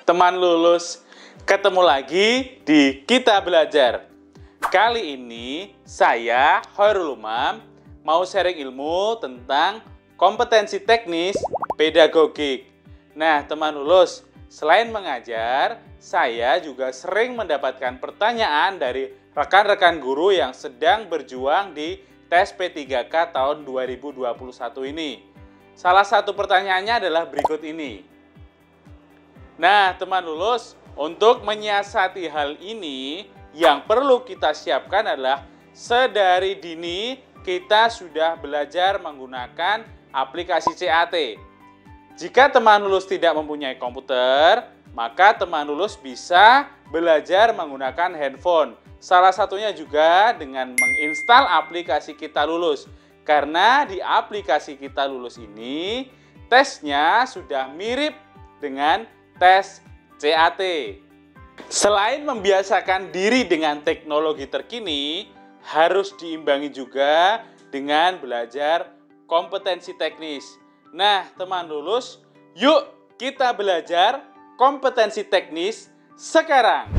teman lulus, ketemu lagi di Kita Belajar. Kali ini saya, Khairul Umam, mau sharing ilmu tentang kompetensi teknis pedagogik. Nah, teman lulus, selain mengajar, saya juga sering mendapatkan pertanyaan dari rekan-rekan guru yang sedang berjuang di tes P3K tahun 2021 ini. Salah satu pertanyaannya adalah berikut ini. Nah, teman lulus, untuk menyiasati hal ini, yang perlu kita siapkan adalah sedari dini kita sudah belajar menggunakan aplikasi CAT. Jika teman lulus tidak mempunyai komputer, maka teman lulus bisa belajar menggunakan handphone. Salah satunya juga dengan menginstal aplikasi Kita Lulus. Karena di aplikasi Kita Lulus ini, tesnya sudah mirip dengan tes CAT. Selain membiasakan diri dengan teknologi terkini, harus diimbangi juga dengan belajar kompetensi teknis. Nah, teman lulus, yuk kita belajar kompetensi teknis sekarang.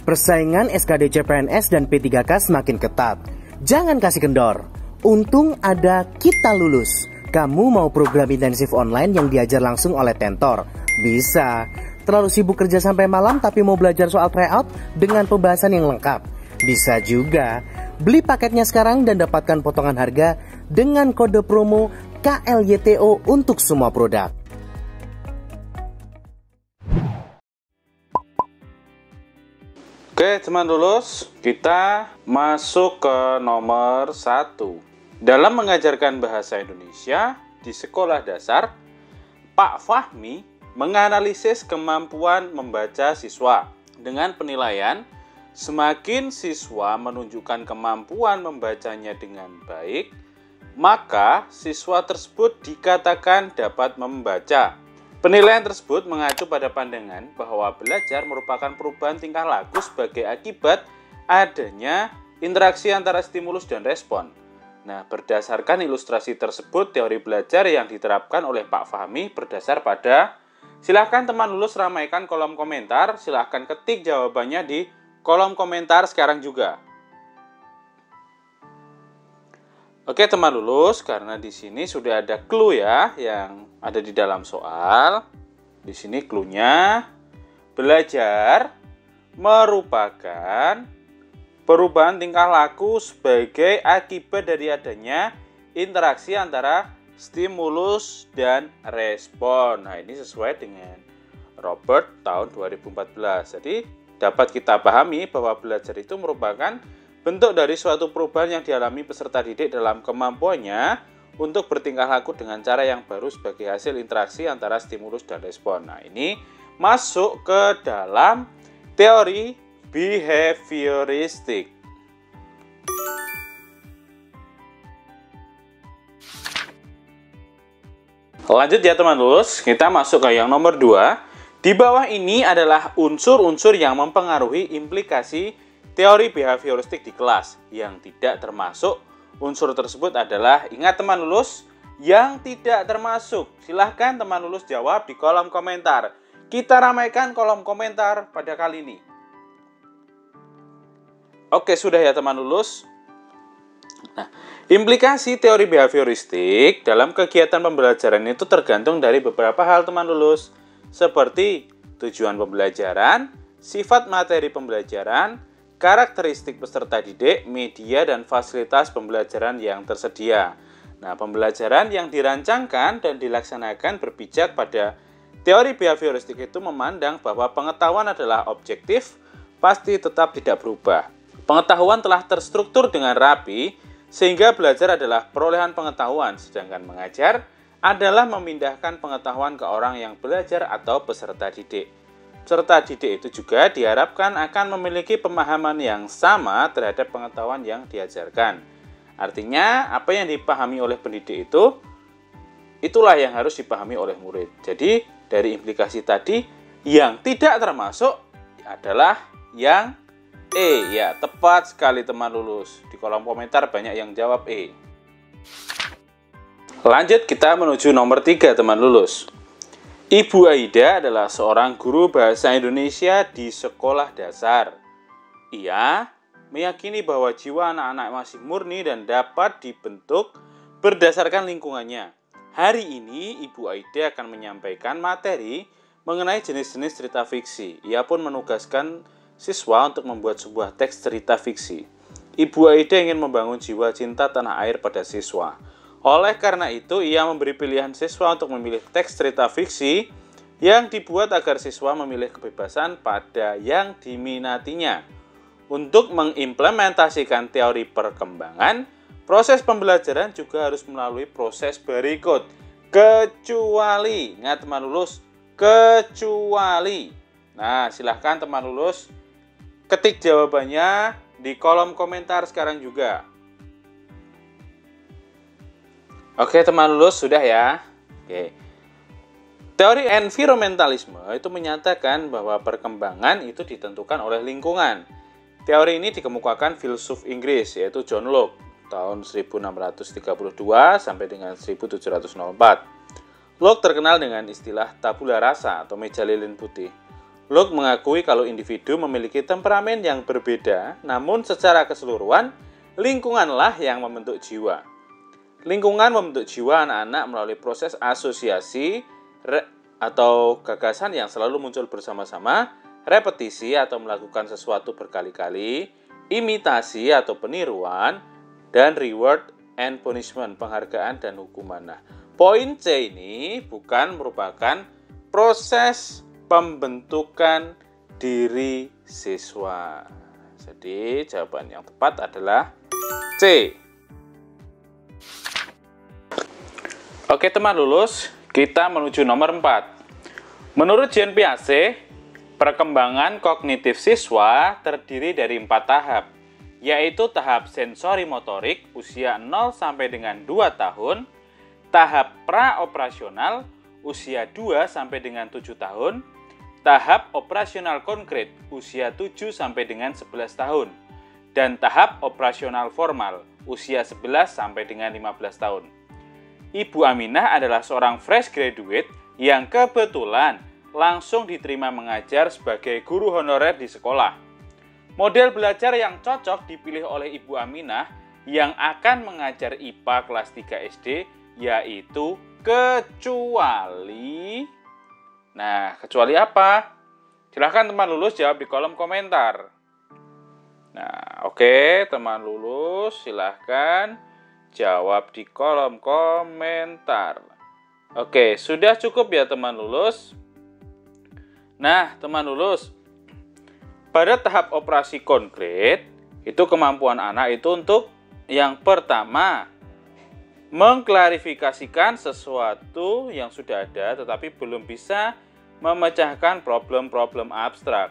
Persaingan SKD CPNS dan P3K semakin ketat. Jangan kasih kendor. Untung ada Kita Lulus. Kamu mau program intensif online yang diajar langsung oleh tentor? Bisa. Terlalu sibuk kerja sampai malam tapi mau belajar soal tryout dengan pembahasan yang lengkap? Bisa juga. Beli paketnya sekarang dan dapatkan potongan harga dengan kode promo KLYTO untuk semua produk. Oke, teman lulus, kita masuk ke nomor 1. Dalam mengajarkan bahasa Indonesia di sekolah dasar, Pak Fahmi menganalisis kemampuan membaca siswa dengan penilaian semakin siswa menunjukkan kemampuan membacanya dengan baik, maka siswa tersebut dikatakan dapat membaca. Penilaian tersebut mengacu pada pandangan bahwa belajar merupakan perubahan tingkah laku sebagai akibat adanya interaksi antara stimulus dan respon. Nah, berdasarkan ilustrasi tersebut, teori belajar yang diterapkan oleh Pak Fahmi berdasar pada, silahkan teman lulus ramaikan kolom komentar, silahkan ketik jawabannya di kolom komentar sekarang juga. Oke teman lulus, karena di sini sudah ada clue ya yang ada di dalam soal. Di sini clue-nya, belajar merupakan perubahan tingkah laku sebagai akibat dari adanya interaksi antara stimulus dan respon. Nah, ini sesuai dengan Robert tahun 2014. Jadi, dapat kita pahami bahwa belajar itu merupakan bentuk dari suatu perubahan yang dialami peserta didik dalam kemampuannya untuk bertingkah laku dengan cara yang baru sebagai hasil interaksi antara stimulus dan respon. Nah, ini masuk ke dalam teori behavioristik. Lanjut ya teman lulus, kita masuk ke yang nomor 2. Di bawah ini adalah unsur-unsur yang mempengaruhi implikasi teori behavioristik di kelas. Yang tidak termasuk unsur tersebut adalah, ingat teman lulus, yang tidak termasuk. Silahkan teman lulus jawab di kolom komentar. Kita ramaikan kolom komentar pada kali ini. Oke, sudah ya teman lulus. Nah, implikasi teori behavioristik dalam kegiatan pembelajaran itu tergantung dari beberapa hal teman lulus, seperti tujuan pembelajaran, sifat materi pembelajaran, karakteristik peserta didik, media dan fasilitas pembelajaran yang tersedia. Nah, pembelajaran yang dirancangkan dan dilaksanakan berpijak pada teori behavioristik itu memandang bahwa pengetahuan adalah objektif, pasti tetap tidak berubah. Pengetahuan telah terstruktur dengan rapi, sehingga belajar adalah perolehan pengetahuan, sedangkan mengajar adalah memindahkan pengetahuan ke orang yang belajar atau peserta didik. Peserta didik itu juga diharapkan akan memiliki pemahaman yang sama terhadap pengetahuan yang diajarkan. Artinya, apa yang dipahami oleh pendidik itu, itulah yang harus dipahami oleh murid. Jadi, dari implikasi tadi, yang tidak termasuk adalah yang E. Ya, tepat sekali teman lulus. Di kolom komentar banyak yang jawab E. Lanjut kita menuju nomor 3 teman lulus. Ibu Aida adalah seorang guru bahasa Indonesia di sekolah dasar. Ia meyakini bahwa jiwa anak-anak masih murni dan dapat dibentuk berdasarkan lingkungannya. Hari ini Ibu Aida akan menyampaikan materi mengenai jenis-jenis cerita fiksi. Ia pun menugaskan siswa untuk membuat sebuah teks cerita fiksi. Ibu Aida ingin membangun jiwa cinta tanah air pada siswa. Oleh karena itu, ia memberi pilihan siswa untuk memilih teks cerita fiksi yang dibuat agar siswa memilih kebebasan pada yang diminatinya. Untuk mengimplementasikan teori perkembangan, proses pembelajaran juga harus melalui proses berikut. Kecuali, ingat teman lulus, kecuali. Nah, silahkan teman lulus ketik jawabannya di kolom komentar sekarang juga. Oke teman lulus, sudah ya. Oke. Teori environmentalisme itu menyatakan bahwa perkembangan itu ditentukan oleh lingkungan. Teori ini dikemukakan filsuf Inggris yaitu John Locke tahun 1632 sampai dengan 1704. Locke terkenal dengan istilah tabula rasa atau meja lilin putih. Locke mengakui kalau individu memiliki temperamen yang berbeda, namun secara keseluruhan lingkunganlah yang membentuk jiwa. Lingkungan membentuk jiwa anak-anak melalui proses asosiasi atau gagasan yang selalu muncul bersama-sama, repetisi atau melakukan sesuatu berkali-kali, imitasi atau peniruan, dan reward and punishment, penghargaan dan hukuman. Nah, poin C ini bukan merupakan proses pembentukan diri siswa. Jadi jawaban yang tepat adalah C. Oke teman lulus, kita menuju nomor 4. Menurut Jean Piaget, perkembangan kognitif siswa terdiri dari 4 tahap, yaitu tahap sensori motorik usia 0 sampai dengan 2 tahun, tahap pra-operasional usia 2 sampai dengan 7 tahun, tahap operasional konkret usia 7 sampai dengan 11 tahun, dan tahap operasional formal usia 11 sampai dengan 15 tahun. Ibu Aminah adalah seorang fresh graduate yang kebetulan langsung diterima mengajar sebagai guru honorer di sekolah. Model belajar yang cocok dipilih oleh Ibu Aminah yang akan mengajar IPA kelas 3 SD yaitu kecuali. Nah, kecuali apa? Silahkan teman lulus jawab di kolom komentar. Nah, oke teman lulus silahkan jawab di kolom komentar. Oke, sudah cukup ya teman lulus. Nah, teman lulus, pada tahap operasi konkret, itu kemampuan anak itu untuk yang pertama, mengklarifikasikan sesuatu yang sudah ada tetapi belum bisa memecahkan problem-problem abstrak.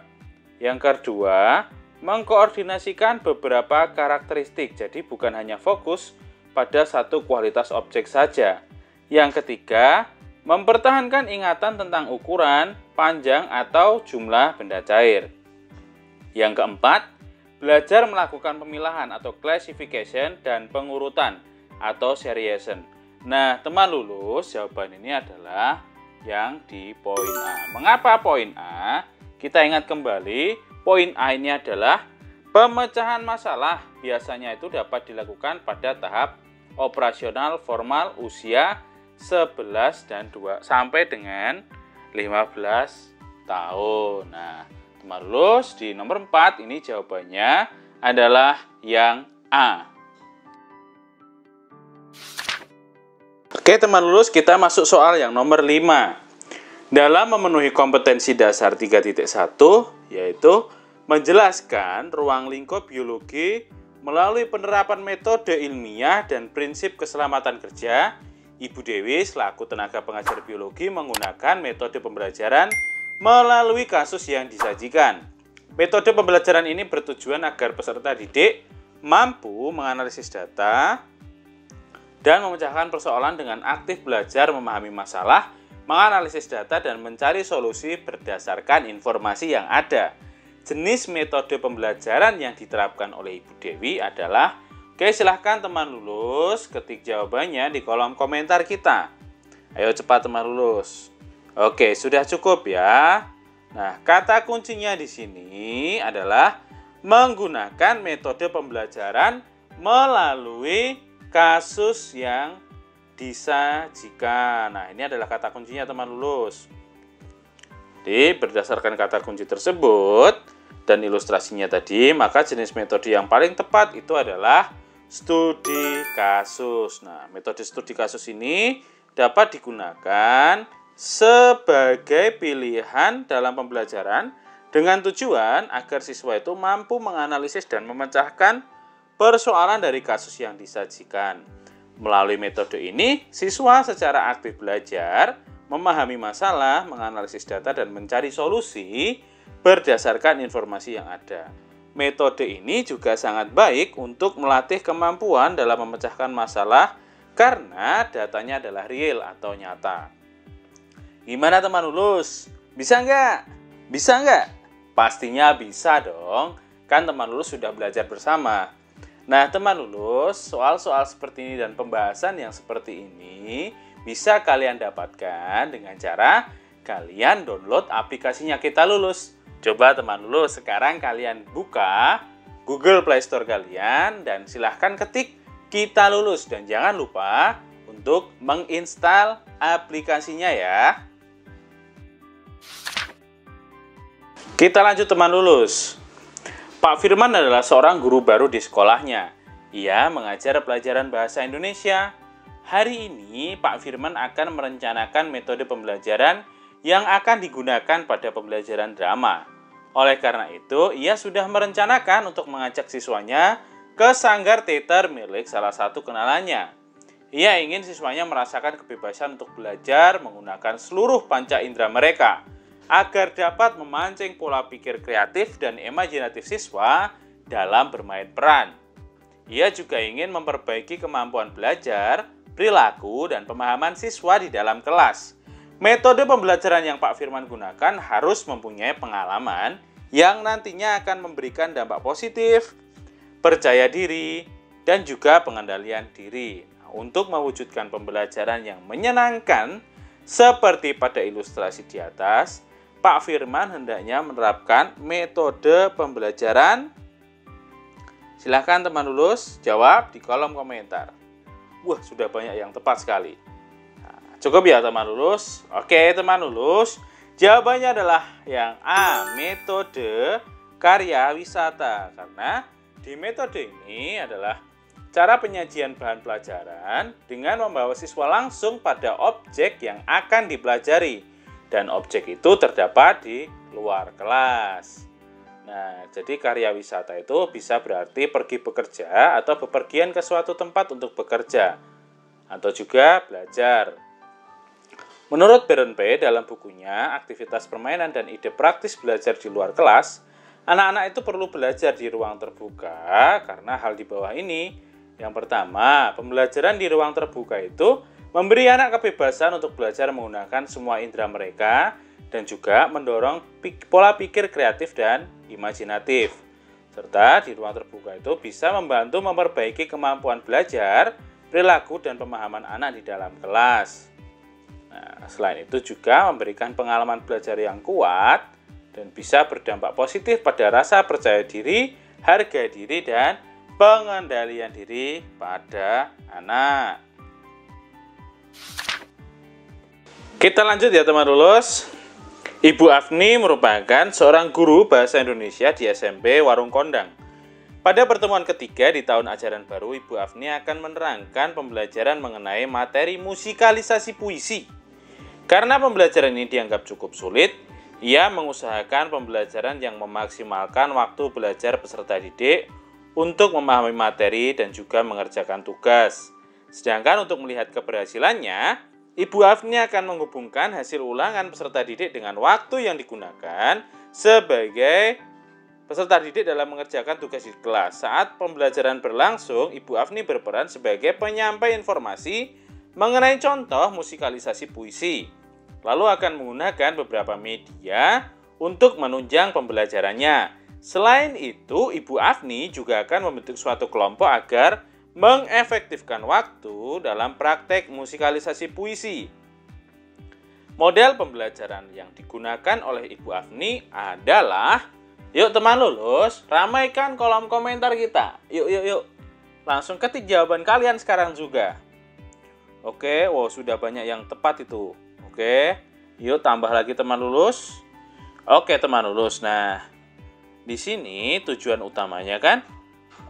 Yang kedua, mengkoordinasikan beberapa karakteristik, jadi bukan hanya fokus pada satu kualitas objek saja. Yang ketiga, mempertahankan ingatan tentang ukuran, panjang, atau jumlah benda cair. Yang keempat, belajar melakukan pemilahan atau classification dan pengurutan atau seriation. Nah, teman lulus, jawaban ini adalah yang di poin A. Mengapa poin A? Kita ingat kembali, poin A ini adalah pemecahan masalah. Biasanya itu dapat dilakukan pada tahap operasional formal usia 11 dan 2 sampai dengan 15 tahun. Nah, teman lulus di nomor 4 ini jawabannya adalah yang A. Oke, teman lulus, kita masuk soal yang nomor 5. Dalam memenuhi kompetensi dasar 3.1 yaitu menjelaskan ruang lingkup biologi melalui penerapan metode ilmiah dan prinsip keselamatan kerja, Ibu Dewi selaku tenaga pengajar biologi menggunakan metode pembelajaran melalui kasus yang disajikan. Metode pembelajaran ini bertujuan agar peserta didik mampu menganalisis data dan memecahkan persoalan dengan aktif belajar memahami masalah, menganalisis data, dan mencari solusi berdasarkan informasi yang ada. Jenis metode pembelajaran yang diterapkan oleh Ibu Dewi adalah Oke, silahkan teman lulus ketik jawabannya di kolom komentar kita. Ayo cepat teman lulus. Oke, sudah cukup ya. Nah, kata kuncinya di sini adalah menggunakan metode pembelajaran melalui kasus yang disajikan. Nah, ini adalah kata kuncinya teman lulus. Jadi, berdasarkan kata kunci tersebut dan ilustrasinya tadi, maka jenis metode yang paling tepat itu adalah studi kasus. Nah, metode studi kasus ini dapat digunakan sebagai pilihan dalam pembelajaran dengan tujuan agar siswa itu mampu menganalisis dan memecahkan persoalan dari kasus yang disajikan. Melalui metode ini, siswa secara aktif belajar, memahami masalah, menganalisis data, dan mencari solusi berdasarkan informasi yang ada. Metode ini juga sangat baik untuk melatih kemampuan dalam memecahkan masalah karena datanya adalah real atau nyata. Gimana teman lulus? Bisa nggak? Bisa nggak? Pastinya bisa dong, kan teman lulus sudah belajar bersama. Nah teman lulus, soal-soal seperti ini dan pembahasan yang seperti ini bisa kalian dapatkan dengan cara kalian download aplikasinya Kita Lulus. Coba teman lulus, sekarang kalian buka Google Play Store kalian dan silahkan ketik Kita Lulus. Dan jangan lupa untuk menginstal aplikasinya ya. Kita lanjut teman lulus. Pak Firman adalah seorang guru baru di sekolahnya. Ia mengajar pelajaran bahasa Indonesia. Hari ini Pak Firman akan merencanakan metode pembelajaran yang akan digunakan pada pembelajaran drama. Oleh karena itu, ia sudah merencanakan untuk mengajak siswanya ke sanggar teater milik salah satu kenalannya. Ia ingin siswanya merasakan kebebasan untuk belajar menggunakan seluruh panca indera mereka, agar dapat memancing pola pikir kreatif dan imajinatif siswa dalam bermain peran. Ia juga ingin memperbaiki kemampuan belajar, perilaku, dan pemahaman siswa di dalam kelas. Metode pembelajaran yang Pak Firman gunakan harus mempunyai pengalaman yang nantinya akan memberikan dampak positif, percaya diri, dan juga pengendalian diri. Nah, untuk mewujudkan pembelajaran yang menyenangkan, seperti pada ilustrasi di atas, Pak Firman hendaknya menerapkan metode pembelajaran. Silahkan teman lulus jawab di kolom komentar. Wah, sudah banyak yang tepat sekali. Nah, cukup ya teman lulus? Oke teman lulus, jawabannya adalah yang A, metode karya wisata. Karena di metode ini adalah cara penyajian bahan pelajaran dengan membawa siswa langsung pada objek yang akan dipelajari. Dan objek itu terdapat di luar kelas. Nah, jadi karya wisata itu bisa berarti pergi bekerja atau bepergian ke suatu tempat untuk bekerja. Atau juga belajar. Menurut Berenpe dalam bukunya, aktivitas permainan dan ide praktis belajar di luar kelas, anak-anak itu perlu belajar di ruang terbuka karena hal di bawah ini. Yang pertama, pembelajaran di ruang terbuka itu memberi anak kebebasan untuk belajar menggunakan semua indera mereka dan juga mendorong pola pikir kreatif dan imajinatif. Serta di ruang terbuka itu bisa membantu memperbaiki kemampuan belajar, perilaku, dan pemahaman anak di dalam kelas. Nah, selain itu juga memberikan pengalaman belajar yang kuat dan bisa berdampak positif pada rasa percaya diri, harga diri, dan pengendalian diri pada anak. Kita lanjut ya teman lulus. Ibu Afni merupakan seorang guru bahasa Indonesia di SMP Warung Kondang. Pada pertemuan ketiga di tahun ajaran baru, Ibu Afni akan menerangkan pembelajaran mengenai materi musikalisasi puisi. Karena pembelajaran ini dianggap cukup sulit, ia mengusahakan pembelajaran yang memaksimalkan waktu belajar peserta didik untuk memahami materi dan juga mengerjakan tugas. Sedangkan untuk melihat keberhasilannya, Ibu Afni akan menghubungkan hasil ulangan peserta didik dengan waktu yang digunakan sebagai peserta didik dalam mengerjakan tugas di kelas. Saat pembelajaran berlangsung, Ibu Afni berperan sebagai penyampai informasi mengenai contoh musikalisasi puisi. Lalu akan menggunakan beberapa media untuk menunjang pembelajarannya. Selain itu, Ibu Afni juga akan membentuk suatu kelompok agar mengefektifkan waktu dalam praktek musikalisasi puisi. Model pembelajaran yang digunakan oleh Ibu Afni adalah, yuk teman lulus, ramaikan kolom komentar kita. Yuk. Langsung ketik jawaban kalian sekarang juga. Oke, wow, sudah banyak yang tepat itu. Oke, yuk tambah lagi teman lulus. Oke teman lulus, nah di sini tujuan utamanya kan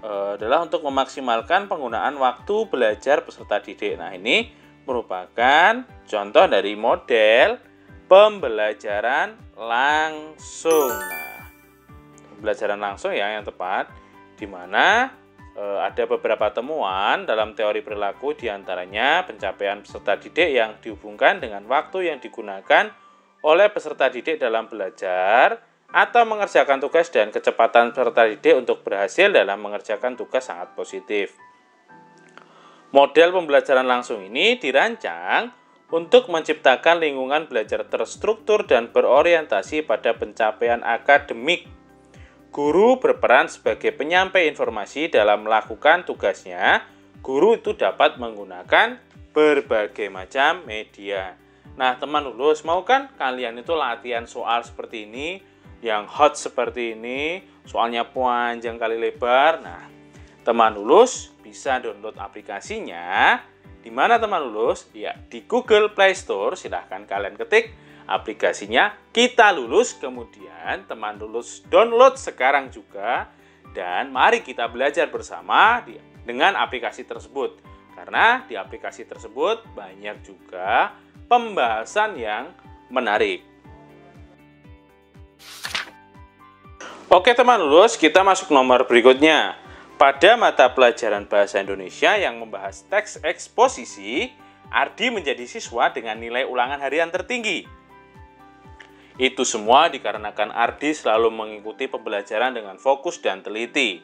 adalah untuk memaksimalkan penggunaan waktu belajar peserta didik. Nah, ini merupakan contoh dari model pembelajaran langsung. Nah, pembelajaran langsung ya yang tepat, di mana ada beberapa temuan dalam teori perilaku, diantaranya pencapaian peserta didik yang dihubungkan dengan waktu yang digunakan oleh peserta didik dalam belajar atau mengerjakan tugas dan kecepatan peserta didik untuk berhasil dalam mengerjakan tugas sangat positif. Model pembelajaran langsung ini dirancang untuk menciptakan lingkungan belajar terstruktur dan berorientasi pada pencapaian akademik. Guru berperan sebagai penyampai informasi dalam melakukan tugasnya. Guru itu dapat menggunakan berbagai macam media. Nah, teman lulus, mau kan kalian itu latihan soal seperti ini, yang hot seperti ini, soalnya panjang kali lebar. Nah, teman lulus bisa download aplikasinya. Di mana teman lulus? Ya, di Google Play Store. Silahkan kalian ketik aplikasinya Kita Lulus. Kemudian teman lulus download sekarang juga. Dan mari kita belajar bersama dengan aplikasi tersebut. Karena di aplikasi tersebut banyak juga pembahasan yang menarik. Oke teman lulus, kita masuk nomor berikutnya. Pada mata pelajaran Bahasa Indonesia yang membahas teks eksposisi, Ardi menjadi siswa dengan nilai ulangan harian tertinggi. Itu semua dikarenakan Ardi selalu mengikuti pembelajaran dengan fokus dan teliti.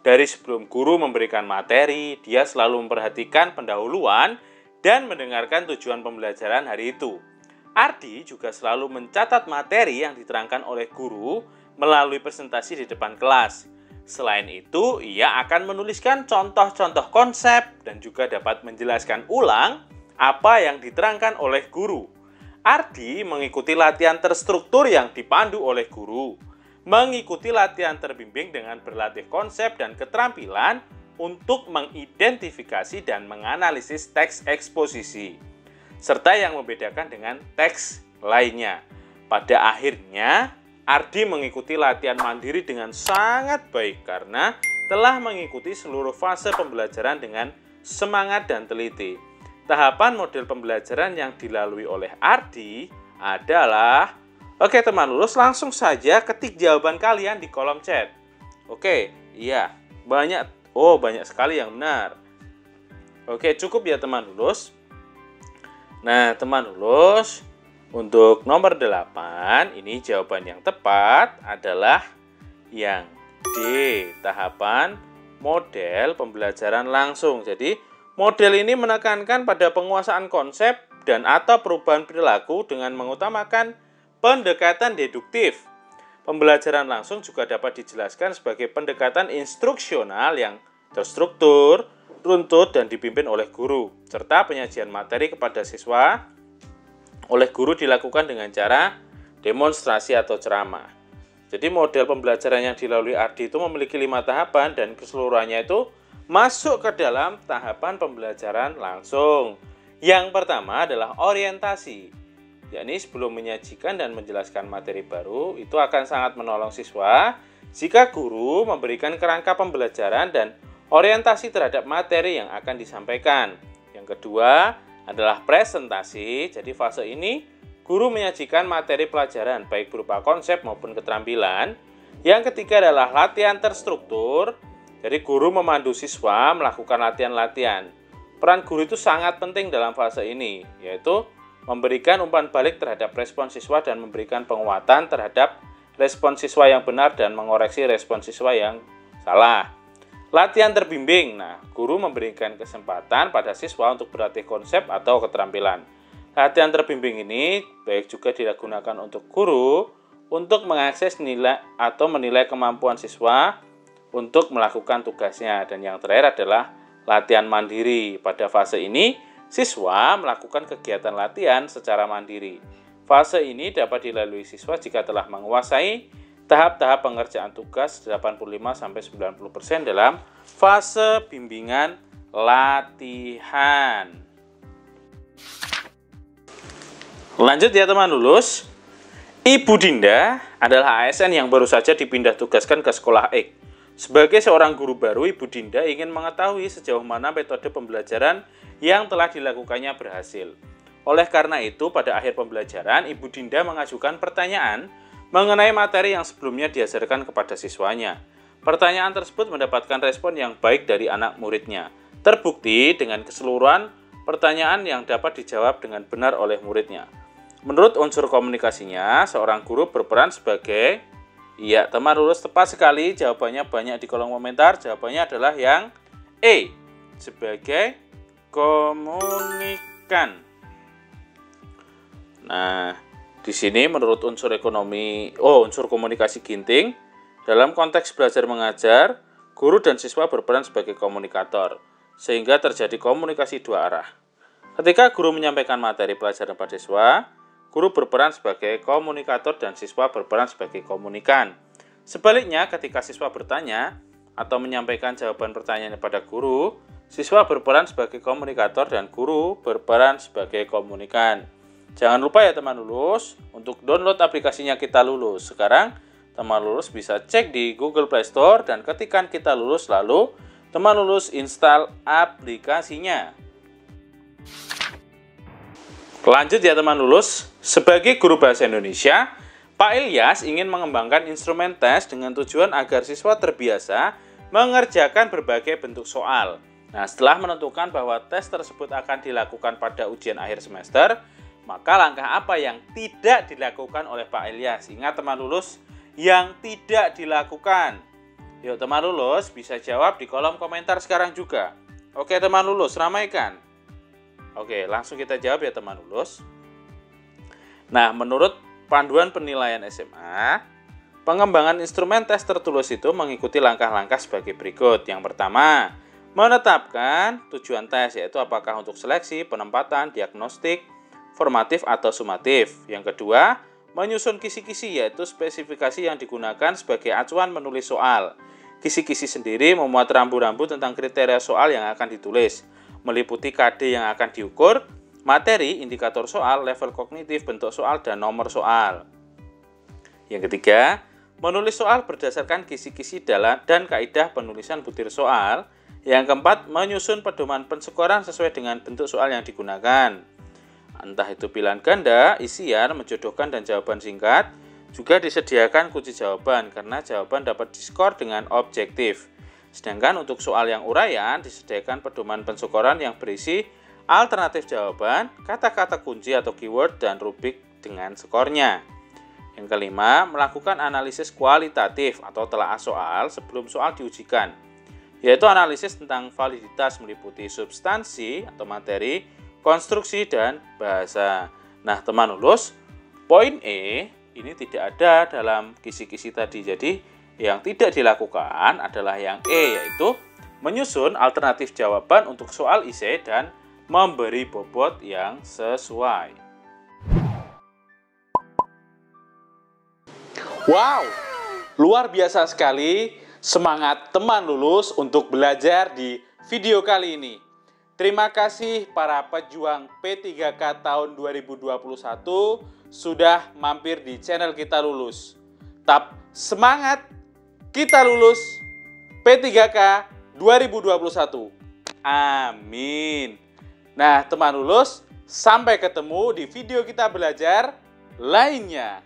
Dari sebelum guru memberikan materi, dia selalu memperhatikan pendahuluan dan mendengarkan tujuan pembelajaran hari itu. Ardi juga selalu mencatat materi yang diterangkan oleh guru melalui presentasi di depan kelas. Selain itu, ia akan menuliskan contoh-contoh konsep dan juga dapat menjelaskan ulang apa yang diterangkan oleh guru. Ardi mengikuti latihan terstruktur yang dipandu oleh guru. Mengikuti latihan terbimbing dengan berlatih konsep dan keterampilan untuk mengidentifikasi dan menganalisis teks eksposisi, serta yang membedakan dengan teks lainnya. Pada akhirnya, Ardi mengikuti latihan mandiri dengan sangat baik karena telah mengikuti seluruh fase pembelajaran dengan semangat dan teliti. Tahapan model pembelajaran yang dilalui oleh Ardi adalah, oke teman lulus, langsung saja ketik jawaban kalian di kolom chat. Oke, iya, banyak sekali yang benar. Oke, cukup ya teman lulus. Nah, teman lulus, untuk nomor 8, ini jawaban yang tepat adalah yang D, tahapan model pembelajaran langsung. Jadi, model ini menekankan pada penguasaan konsep dan atau perubahan perilaku dengan mengutamakan pendekatan deduktif. Pembelajaran langsung juga dapat dijelaskan sebagai pendekatan instruksional yang terstruktur, runtut, dan dipimpin oleh guru, serta penyajian materi kepada siswa oleh guru dilakukan dengan cara demonstrasi atau ceramah. Jadi model pembelajaran yang dilalui Ardi itu memiliki 5 tahapan dan keseluruhannya itu masuk ke dalam tahapan pembelajaran langsung. Yang pertama adalah orientasi, yakni sebelum menyajikan dan menjelaskan materi baru, itu akan sangat menolong siswa jika guru memberikan kerangka pembelajaran dan orientasi terhadap materi yang akan disampaikan. Yang kedua adalah presentasi. Jadi fase ini guru menyajikan materi pelajaran baik berupa konsep maupun keterampilan. Yang ketiga adalah latihan terstruktur. Jadi guru memandu siswa melakukan latihan-latihan. Peran guru itu sangat penting dalam fase ini, yaitu memberikan umpan balik terhadap respon siswa dan memberikan penguatan terhadap respon siswa yang benar dan mengoreksi respon siswa yang salah. Latihan terbimbing. Nah, guru memberikan kesempatan pada siswa untuk berlatih konsep atau keterampilan. Latihan terbimbing ini baik juga digunakan untuk guru untuk mengakses nilai atau menilai kemampuan siswa untuk melakukan tugasnya. Dan yang terakhir adalah latihan mandiri. Pada fase ini, siswa melakukan kegiatan latihan secara mandiri. Fase ini dapat dilalui siswa jika telah menguasai tahap-tahap pengerjaan tugas 85-90% dalam fase bimbingan latihan. Lanjut ya teman lulus. Ibu Dinda adalah ASN yang baru saja dipindah tugaskan ke sekolah X. Sebagai seorang guru baru, Ibu Dinda ingin mengetahui sejauh mana metode pembelajaran yang telah dilakukannya berhasil. Oleh karena itu, pada akhir pembelajaran, Ibu Dinda mengajukan pertanyaan mengenai materi yang sebelumnya diajarkan kepada siswanya. Pertanyaan tersebut mendapatkan respon yang baik dari anak muridnya. Terbukti dengan keseluruhan pertanyaan yang dapat dijawab dengan benar oleh muridnya. Menurut unsur komunikasinya, seorang guru berperan sebagai, ya teman lulus tepat sekali, jawabannya banyak di kolom komentar. Jawabannya adalah yang E, sebagai komunikan. Nah, di sini menurut unsur komunikasi Ginting, dalam konteks belajar mengajar, guru dan siswa berperan sebagai komunikator, sehingga terjadi komunikasi dua arah. Ketika guru menyampaikan materi pelajaran pada siswa, guru berperan sebagai komunikator dan siswa berperan sebagai komunikan. Sebaliknya, ketika siswa bertanya atau menyampaikan jawaban pertanyaan pada guru, siswa berperan sebagai komunikator dan guru berperan sebagai komunikan. Jangan lupa ya teman lulus, untuk download aplikasinya Kita Lulus. Sekarang, teman lulus bisa cek di Google Play Store dan ketikkan Kita Lulus, lalu teman lulus install aplikasinya. Lanjut ya teman lulus, sebagai guru bahasa Indonesia, Pak Ilyas ingin mengembangkan instrumen tes dengan tujuan agar siswa terbiasa mengerjakan berbagai bentuk soal. Nah, setelah menentukan bahwa tes tersebut akan dilakukan pada ujian akhir semester, maka langkah apa yang tidak dilakukan oleh Pak Ilyas? Ingat teman lulus, yang tidak dilakukan. Yuk teman lulus bisa jawab di kolom komentar sekarang juga. Oke teman lulus, ramaikan. Oke, langsung kita jawab ya teman lulus. Nah, menurut panduan penilaian SMA, pengembangan instrumen tes tertulis itu mengikuti langkah-langkah sebagai berikut. Yang pertama, menetapkan tujuan tes, yaitu apakah untuk seleksi, penempatan, diagnostik, formatif atau sumatif. Yang kedua, menyusun kisi-kisi, yaitu spesifikasi yang digunakan sebagai acuan menulis soal. Kisi-kisi sendiri memuat rambu-rambu tentang kriteria soal yang akan ditulis, meliputi KD yang akan diukur, materi, indikator soal, level kognitif, bentuk soal, dan nomor soal. Yang ketiga, menulis soal berdasarkan kisi-kisi dan kaidah penulisan butir soal. Yang keempat, menyusun pedoman penskoran sesuai dengan bentuk soal yang digunakan. Entah itu pilihan ganda, isian, menjodohkan, dan jawaban singkat. Juga disediakan kunci jawaban, karena jawaban dapat diskor dengan objektif. Sedangkan untuk soal yang uraian, disediakan pedoman penskoran yang berisi alternatif jawaban, kata-kata kunci atau keyword, dan rubrik dengan skornya. Yang kelima, melakukan analisis kualitatif atau telaah soal sebelum soal diujikan, yaitu analisis tentang validitas meliputi substansi atau materi, konstruksi, dan bahasa. Nah teman lulus, poin E ini tidak ada dalam kisi-kisi tadi, jadi yang tidak dilakukan adalah yang E, yaitu menyusun alternatif jawaban untuk soal IC dan memberi bobot yang sesuai. Wow, luar biasa sekali semangat teman lulus untuk belajar di video kali ini. Terima kasih para pejuang P3K tahun 2021 sudah mampir di channel Kita Lulus. Tetap semangat, kita lulus P3K 2021. Amin. Nah, teman lulus, sampai ketemu di video kita belajar lainnya.